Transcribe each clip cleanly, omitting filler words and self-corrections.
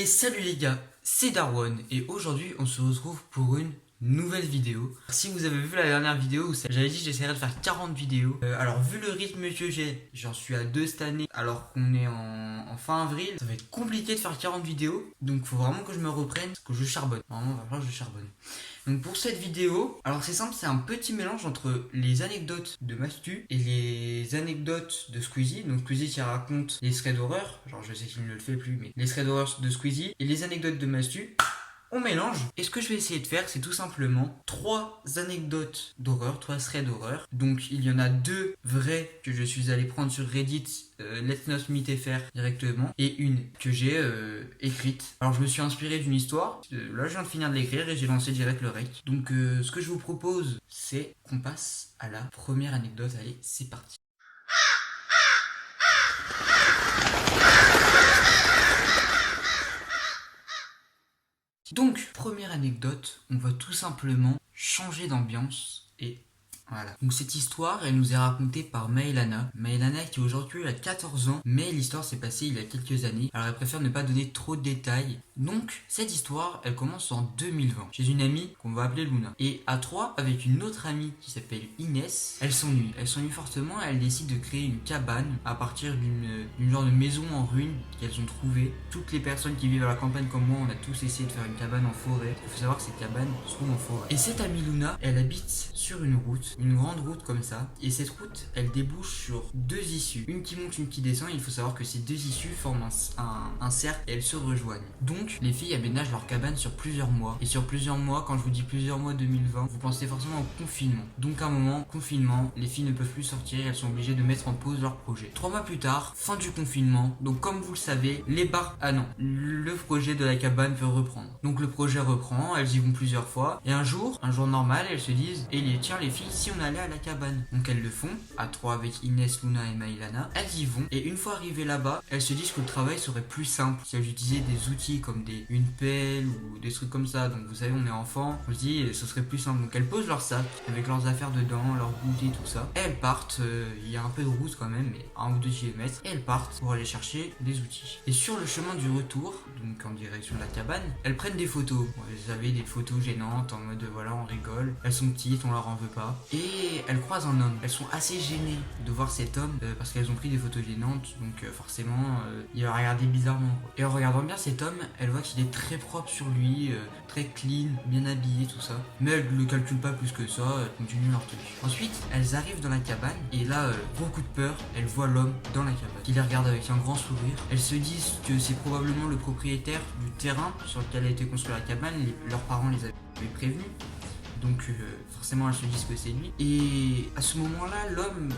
Et salut les gars, c'est Darwin et aujourd'hui on se retrouve pour une nouvelle vidéo. Si vous avez vu la dernière vidéo où j'avais dit que j'essaierais de faire 40 vidéos, alors vu le rythme que j'ai, j'en suis à 2 cette année alors qu'on est en fin avril, ça va être compliqué de faire 40 vidéos, donc il faut vraiment que je me reprenne, que je charbonne. Vraiment, il va falloir que je charbonne. Donc pour cette vidéo, alors c'est simple, c'est un petit mélange entre les anecdotes de Mastu et les anecdotes de Squeezie. Donc Squeezie qui raconte les threads d'horreur, genre je sais qu'il ne le fait plus, mais les threads d'horreur de Squeezie et les anecdotes de Mastu. On mélange, et ce que je vais essayer de faire, c'est tout simplement 3 anecdotes d'horreur, 3 threads d'horreur. Donc il y en a 2 vraies que je suis allé prendre sur Reddit, Let's Not Meet FR directement, et une que j'ai écrite. Alors je me suis inspiré d'une histoire, là je viens de finir de l'écrire et j'ai lancé direct le rec. Donc ce que je vous propose, c'est qu'on passe à la première anecdote. Allez, c'est parti. Donc, première anecdote, on va tout simplement changer d'ambiance et voilà. Donc cette histoire, elle nous est racontée par Maelana. Maelana qui aujourd'hui a 14 ans, mais l'histoire s'est passée il y a quelques années. Alors elle préfère ne pas donner trop de détails. Donc cette histoire, elle commence en 2020 chez une amie qu'on va appeler Luna. Et à 3, avec une autre amie qui s'appelle Inès, elle s'ennuie. Elle s'ennuie fortement et elle décide de créer une cabane à partir d'une genre de maison en ruine qu'elles ont trouvée. Toutes les personnes qui vivent à la campagne comme moi, on a tous essayé de faire une cabane en forêt. Il faut savoir que ces cabanes se trouvent en forêt. Et cette amie Luna, elle habite sur une route, une grande route comme ça, et cette route elle débouche sur 2 issues, une qui monte, une qui descend, et il faut savoir que ces 2 issues forment un cercle et elles se rejoignent. Donc les filles aménagent leur cabane sur plusieurs mois, et sur plusieurs mois, quand je vous dis plusieurs mois 2020, vous pensez forcément au confinement. Donc à un moment, confinement, les filles ne peuvent plus sortir, elles sont obligées de mettre en pause leur projet. 3 mois plus tard, fin du confinement, donc comme vous le savez, le projet de la cabane peut reprendre. Donc le projet reprend, elles y vont plusieurs fois, et un jour normal, elles se disent, tiens les filles, si on allait à la cabane. Donc elles le font, à 3 avec Inès, Luna et Maelana. Elles y vont, et une fois arrivées là-bas, elles se disent que le travail serait plus simple si elles utilisaient des outils comme une pelle ou des trucs comme ça. Donc vous savez, on est enfant, on se dit ce serait plus simple. Donc elles posent leur sac avec leurs affaires dedans, leurs goûter, tout ça. Et elles partent, il y a un peu de route quand même, mais 1 ou 2 kilomètres, et elles partent pour aller chercher des outils. Et sur le chemin du retour, donc en direction de la cabane, elles prennent des photos. Bon, vous avez des photos gênantes en mode voilà, on rigole, elles sont petites, on leur en veut pas. Et elles croisent un homme. Elles sont assez gênées de voir cet homme parce qu'elles ont pris des photos gênantes, donc forcément il va regarder bizarrement, quoi. Et en regardant bien cet homme, elle voit qu'il est très propre sur lui, très clean, bien habillé, tout ça. Mais elle ne le calcule pas plus que ça, elle continue leur truc. Ensuite, elles arrivent dans la cabane et là, beaucoup de peur, elles voient l'homme dans la cabane qui les regarde avec un grand sourire. Elles se disent que c'est probablement le propriétaire du terrain sur lequel a été construite la cabane. Leurs parents les avaient prévenus. Donc forcément elles se disent que c'est lui. Et à ce moment-là, l'homme,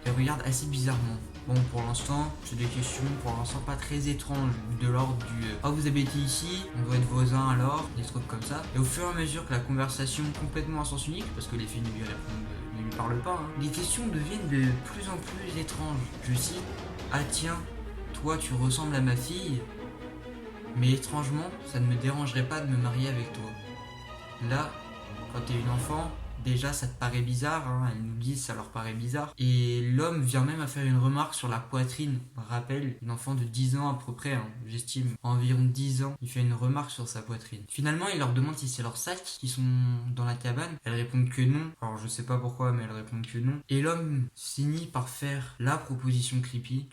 elle regarde assez bizarrement. Bon, pour l'instant, c'est des questions pour l'instant pas très étranges, de l'ordre du « Ah, vous habitez ici, on doit être voisins alors ?» des trucs comme ça. Et au fur et à mesure que la conversation complètement à sens unique, parce que les filles ne lui répondent, ne lui parlent pas, hein, les questions deviennent de plus en plus étranges. Je cite « Ah tiens, toi tu ressembles à ma fille, mais étrangement, ça ne me dérangerait pas de me marier avec toi. » Là, quand t'es une enfant, déjà ça te paraît bizarre, hein, elles nous disent ça leur paraît bizarre. Et l'homme vient même à faire une remarque sur la poitrine. Rappelle, une enfant de 10 ans à peu près, hein, j'estime environ 10 ans, il fait une remarque sur sa poitrine. Finalement, il leur demande si c'est leurs sacs qui sont dans la cabane. Elles répondent que non. Alors je sais pas pourquoi, mais elles répondent que non. Et l'homme finit par faire la proposition creepy,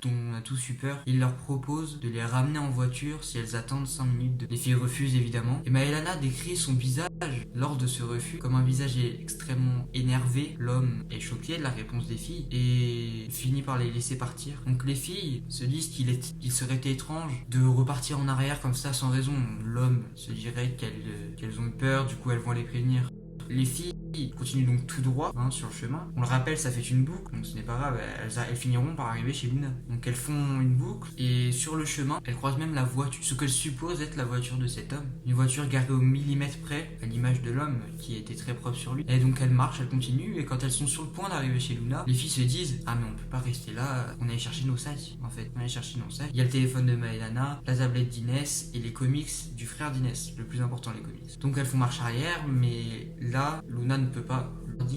dont on a tous eu peur. Il leur propose de les ramener en voiture si elles attendent 5 minutes. Les filles refusent évidemment. Et Maelana décrit son visage lors de ce refus comme un visage extrêmement énervé. L'homme est choqué de la réponse des filles et finit par les laisser partir. Donc les filles se disent qu'il serait étrange de repartir en arrière comme ça sans raison. L'homme se dirait qu'elles ont eu peur, du coup elles vont les prévenir. Les filles continuent donc tout droit sur le chemin. On le rappelle, ça fait une boucle, donc ce n'est pas grave, elles finiront par arriver chez Luna. Donc elles font une boucle et sur le chemin, elles croisent même la voiture, ce qu'elles supposent être la voiture de cet homme. Une voiture garée au millimètre près, à l'image de l'homme qui était très propre sur lui. Et donc elles marchent, elles continuent, et quand elles sont sur le point d'arriver chez Luna, les filles se disent « Ah mais on peut pas rester là, on allait chercher nos sacs en fait, on allait chercher nos sacs. » Il y a le téléphone de Maelana, la tablette d'Inès et les comics du frère d'Inès, le plus important les comics. Donc elles font marche arrière, mais là, Luna ne peut pas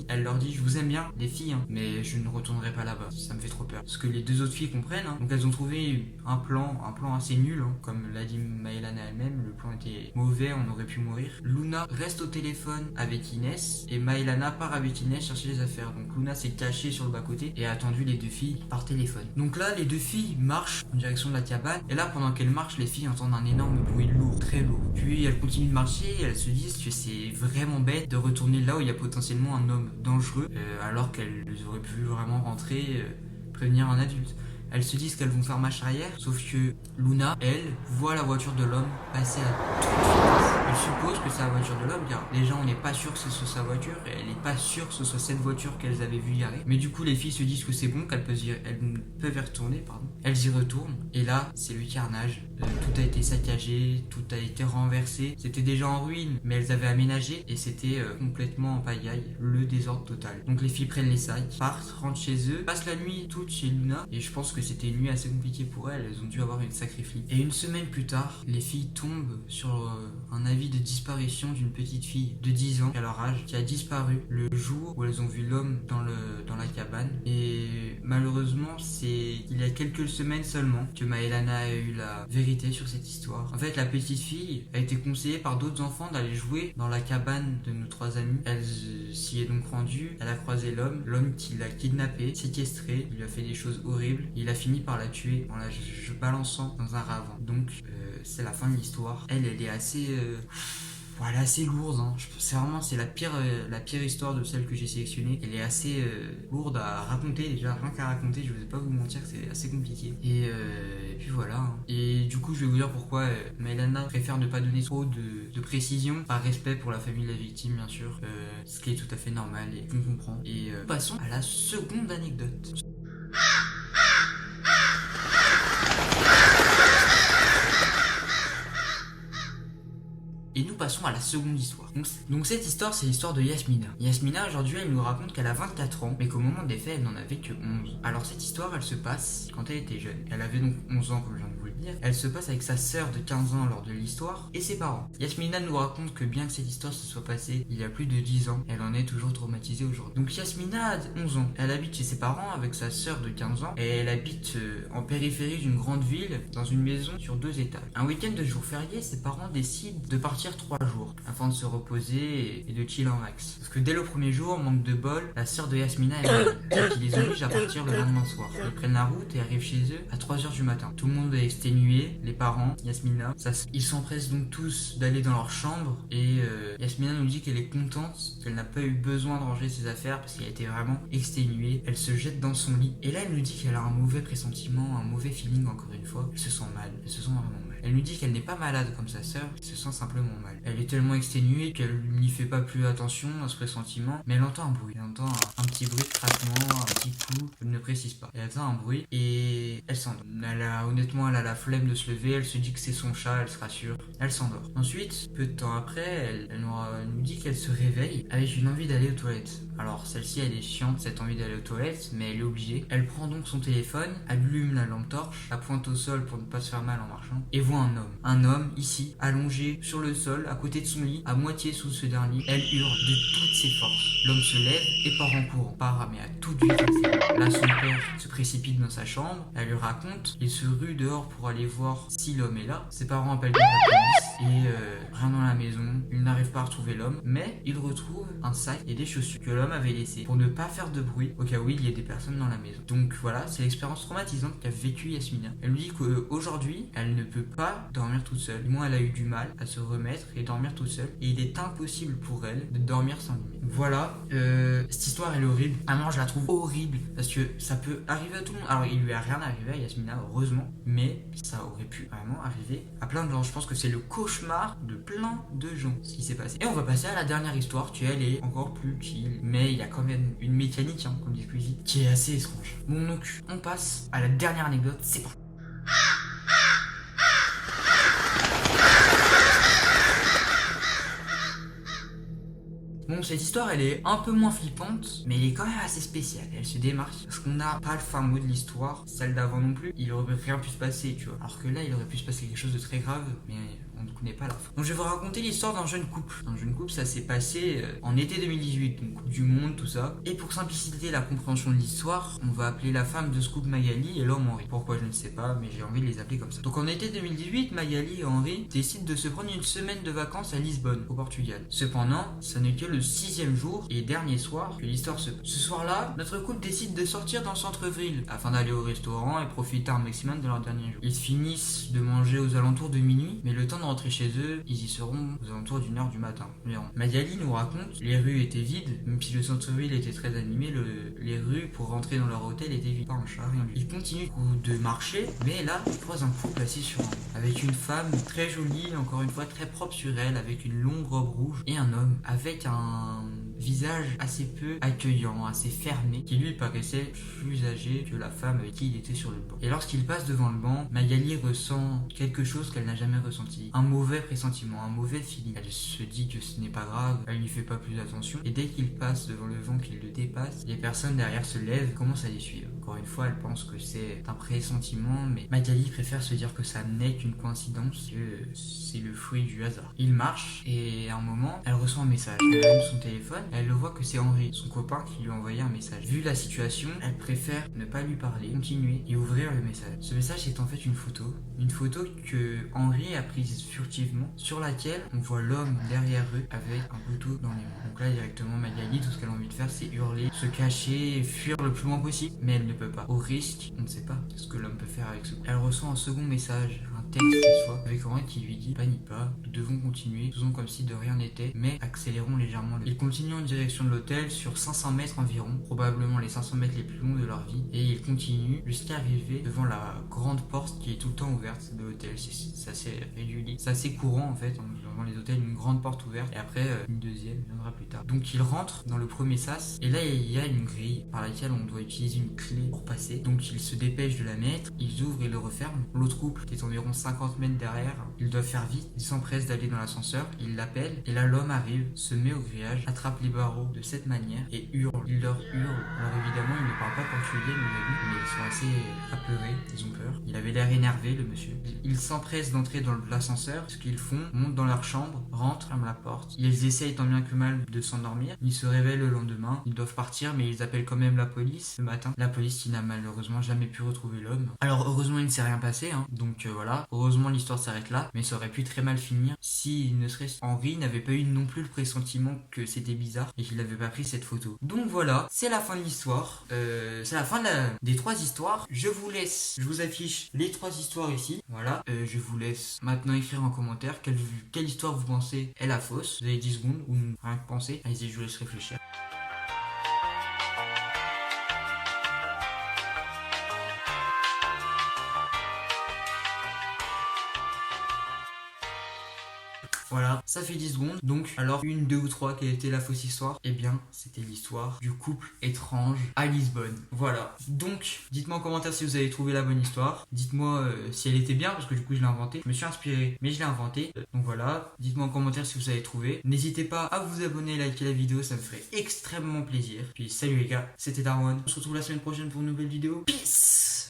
Elle leur dit, je vous aime bien, les filles, hein, mais je ne retournerai pas là-bas, ça me fait trop peur. Ce que les deux autres filles comprennent, hein. Donc elles ont trouvé un plan assez nul, hein. Comme l'a dit Maëlana elle-même, le plan était mauvais, on aurait pu mourir. Luna reste au téléphone avec Inès, et Maëlana part avec Inès chercher les affaires. Donc Luna s'est cachée sur le bas-côté et a attendu les deux filles par téléphone. Donc là, les deux filles marchent en direction de la cabane, et là, pendant qu'elles marchent, les filles entendent un énorme bruit lourd, très lourd. Puis elles continuent de marcher, et elles se disent que c'est vraiment bête de retourner là où il y a potentiellement un homme dangereux, alors qu'elles auraient pu vraiment rentrer, prévenir un adulte. Elles se disent qu'elles vont faire marche arrière, sauf que Luna, elle, voit la voiture de l'homme passer à toute vitesse. Elle suppose que c'est la voiture de l'homme, car déjà on n'est pas sûr que ce soit sa voiture, et elle n'est pas sûre que ce soit cette voiture qu'elles avaient vue y arriver. Mais du coup, les filles se disent que c'est bon, elles peuvent y retourner, pardon. Elles y retournent, et là, c'est le carnage. Tout a été saccagé, tout a été renversé. C'était déjà en ruine, mais elles avaient aménagé, et c'était complètement en pagaille, le désordre total. Donc les filles prennent les sacs, partent, rentrent chez eux, passent la nuit toutes chez Luna, et je pense que c'était une nuit assez compliquée pour elles, elles ont dû avoir une sacrée flippe. Et une semaine plus tard, les filles tombent sur un avis de disparition d'une petite fille de 10 ans à leur âge qui a disparu le jour où elles ont vu l'homme dans la cabane. Et malheureusement, c'est il y a quelques semaines seulement que Maëlana a eu la vérité sur cette histoire. En fait, la petite fille a été conseillée par d'autres enfants d'aller jouer dans la cabane de nos trois amis. Elle s'y est donc rendue, elle a croisé l'homme qui l'a kidnappée, séquestrée, il lui a fait des choses horribles, il a fini par la tuer en la balançant dans un ravin. Donc c'est la fin de l'histoire. Elle est assez elle est assez lourde, hein. C'est la pire histoire de celle que j'ai sélectionnée. Elle est assez lourde à raconter, déjà rien qu'à raconter, je vais pas vous mentir que c'est assez compliqué. Et puis voilà, hein. Et du coup je vais vous dire pourquoi Maëlana préfère ne pas donner trop de précision, par respect pour la famille de la victime bien sûr, ce qui est tout à fait normal et qu'on comprend. Et passons à la seconde anecdote. Et nous passons à la seconde histoire. Donc cette histoire, c'est l'histoire de Yasmina. Yasmina, aujourd'hui, elle nous raconte qu'elle a 24 ans, mais qu'au moment des faits, elle n'en avait que 11. Alors cette histoire, elle se passe quand elle était jeune. Elle avait donc 11 ans, comme je viens de vous le dire. Elle se passe avec sa sœur de 15 ans lors de l'histoire, et ses parents. Yasmina nous raconte que bien que cette histoire se soit passée il y a plus de 10 ans, elle en est toujours traumatisée aujourd'hui. Donc Yasmina a 11 ans. Elle habite chez ses parents avec sa sœur de 15 ans, et elle habite en périphérie d'une grande ville, dans une maison sur 2 étages. Un week-end de jour férié, ses parents décident de partir 3 jours afin de se reposer et de chill en max. Parce que dès le premier jour, manque de bol, la sœur de Yasmina est malade, ce qui les oblige à partir le lendemain soir. Ils prennent la route et arrivent chez eux à 3h du matin. Tout le monde est exténué, les parents, Yasmina. Ils s'empressent donc tous d'aller dans leur chambre, et Yasmina nous dit qu'elle est contente, qu'elle n'a pas eu besoin de ranger ses affaires parce qu'elle était vraiment exténuée. Elle se jette dans son lit, et là elle nous dit qu'elle a un mauvais pressentiment, un mauvais feeling encore une fois. Elle se sent mal, elle se sent vraiment mal. Elle nous dit qu'elle n'est pas malade comme sa sœur, elle se sent simplement mal. Elle est tellement exténuée qu'elle n'y fait pas plus attention à ce pressentiment, mais elle entend un bruit. Elle entend un petit bruit de craquement, un petit coup, elle ne précise pas. Elle entend un bruit et elle s'endort. Honnêtement, elle a la flemme de se lever, elle se dit que c'est son chat, elle se rassure, elle s'endort. Ensuite, peu de temps après, elle nous dit qu'elle se réveille avec une envie d'aller aux toilettes. Alors celle-ci, elle est chiante, cette envie d'aller aux toilettes, mais elle est obligée. Elle prend donc son téléphone, allume la lampe torche, la pointe au sol pour ne pas se faire mal en marchant, et voit un homme. Un homme, ici, allongé sur le sol, à côté de son lit, à moitié sous ce dernier. Elle hurle de toutes ses forces. L'homme se lève et part en courant. Part, mais à toute vitesse. Là, son père se précipite dans sa chambre. Elle lui raconte. Il se rue dehors pour aller voir si l'homme est là. Ses parents appellent donc la police. Et rien dans la maison. Il n'arrive pas à retrouver l'homme. Mais il retrouve un sac et des chaussures que l'homme avait laissées pour ne pas faire de bruit au cas où il y ait des personnes dans la maison. Donc voilà, c'est l'expérience traumatisante qu'a vécue Yasmina. Elle lui dit qu'aujourd'hui, elle ne peut pas dormir toute seule. Du moins, elle a eu du mal à se remettre et dormir toute seule. Et il est impossible pour elle de dormir sans lui. Voilà, cette histoire elle est horrible. Vraiment, je la trouve horrible parce que ça peut arriver à tout le monde. Alors, il lui a rien arrivé à Yasmina, heureusement, mais ça aurait pu vraiment arriver à plein de gens. Je pense que c'est le cauchemar de plein de gens ce qui s'est passé. Et on va passer à la dernière histoire qui elle est encore plus chill, mais il y a quand même une mécanique, comme dit Squeezie, qui est assez étrange. Bon, donc on passe à la dernière anecdote. C'est parti. Bon, cette histoire, elle est un peu moins flippante, mais elle est quand même assez spéciale. Elle se démarque parce qu'on n'a pas le fin mot de l'histoire, celle d'avant non plus. Il aurait rien pu se passer, tu vois. Alors que là, il aurait pu se passer quelque chose de très grave, mais on ne connaît pas la fin. Donc je vais vous raconter l'histoire d'un jeune couple. Un jeune couple, ça s'est passé en été 2018, donc Coupe du Monde, tout ça. Et pour simpliciter la compréhension de l'histoire, on va appeler la femme de ce couple Magali et l'homme Henri. Pourquoi je ne sais pas, mais j'ai envie de les appeler comme ça. Donc en été 2018, Magali et Henri décident de se prendre une semaine de vacances à Lisbonne, au Portugal. Cependant, ça n'est que le 6e jour et dernier soir que l'histoire se passe. Ce soir-là, notre couple décide de sortir dans le centre-ville afin d'aller au restaurant et profiter un maximum de leur dernier jour. Ils finissent de manger aux alentours de minuit, mais le temps de rentrer chez eux, ils y seront aux alentours d'1h du matin environ. Magali nous raconte, les rues étaient vides, même si le centre-ville était très animé, les rues pour rentrer dans leur hôtel étaient vides. Pas un chat, rien du tout. Ils continuent de marcher, mais là, ils croisent un couple assis sur un banc, avec une femme très jolie, encore une fois très propre sur elle, avec une longue robe rouge, et un homme avec un visage assez peu accueillant, assez fermé, qui lui paraissait plus âgé que la femme avec qui il était sur le banc. Et lorsqu'il passe devant le banc, Magali ressent quelque chose qu'elle n'a jamais ressenti. Un mauvais pressentiment, un mauvais feeling. Elle se dit que ce n'est pas grave, elle n'y fait pas plus attention. Et dès qu'il passe devant le banc, qu'il le dépasse, les personnes derrière se lèvent et commencent à les suivre. Encore une fois, elle pense que c'est un pressentiment, mais Magali préfère se dire que ça n'est qu'une coïncidence, que c'est le fruit du hasard. Il marche et à un moment, elle reçoit un message. Elle allume son téléphone, elle le voit que c'est Henri, son copain, qui lui a envoyé un message. Vu la situation, elle préfère ne pas lui parler, continuer et ouvrir le message. Ce message est en fait une photo que Henri a prise furtivement, sur laquelle on voit l'homme derrière eux avec un couteau dans les mains. Donc là, directement, Magali, tout ce qu'elle a envie de faire, c'est hurler, se cacher, fuir le plus loin possible, mais elle ne peut pas. Au risque, on ne sait pas ce que l'homme peut faire avec ce coup. Elle reçoit un second message, un texte cette fois, avec Henri qui lui dit: panique pas, nous devons continuer, faisons comme si de rien n'était, mais accélérons légèrement le. Ils continuent en direction de l'hôtel sur 500 mètres environ, probablement les 500 mètres les plus longs de leur vie, et ils continuent jusqu'à arriver devant la grande porte qui est tout le temps ouverte de l'hôtel. C'est assez régulier, c'est assez courant en fait, dans les hôtels, une grande porte ouverte, et après une deuxième viendra plus tard. Donc ils rentrent dans le premier sas, et là il y a une grille par laquelle on doit utiliser une clé pour passer. Donc ils se dépêchent de la mettre, ils ouvrent et le referment. L'autre couple qui est environ 50 mètres derrière, ils doivent faire vite, ils s'empressent d'aller dans l'ascenseur, ils l'appellent, et là l'homme arrive, se met au grillage, attrape les barreaux de cette manière et hurle. Il leur hurle. Alors évidemment, il ne parle pas portugais, nous a dit, mais ils sont assez apeurés, ils ont peur. Il avait l'air énervé, le monsieur. Ils s'empressent d'entrer dans l'ascenseur. Ce qu'ils font, montent dans leur chambre, rentrent, ferment la porte. Ils essayent tant bien que mal de s'endormir. Ils se réveillent le lendemain. Ils doivent partir, mais ils appellent quand même la police le matin. La police qui n'a malheureusement jamais pu retrouver l'homme. Alors heureusement, il ne s'est rien passé, hein. Donc voilà. Heureusement, l'histoire s'arrête là, mais ça aurait pu très mal finir si ne serait-ce Henri n'avait pas eu non plus le pressentiment que c'était bizarre et qu'il n'avait pas pris cette photo. Donc voilà, c'est la fin de l'histoire. C'est la fin des 3 histoires. Je vous affiche les 3 histoires ici. Voilà. Je vous laisse maintenant écrire en commentaire quelle histoire vous pensez est la fausse. Vous avez 10 secondes ou rien que penser. Allez-y, je vous laisse réfléchir. Voilà, ça fait 10 secondes. Donc, alors, 1, 2 ou 3, quelle était la fausse histoire? Eh bien, c'était l'histoire du couple étrange à Lisbonne. Voilà. Donc, dites-moi en commentaire si vous avez trouvé la bonne histoire. Dites-moi si elle était bien, parce que du coup, je l'ai inventée. Je me suis inspiré, mais je l'ai inventée. Donc voilà, dites-moi en commentaire si vous avez trouvé. N'hésitez pas à vous abonner, liker la vidéo, ça me ferait extrêmement plaisir. Puis, salut les gars, c'était Darwan. On se retrouve la semaine prochaine pour une nouvelle vidéo. Peace!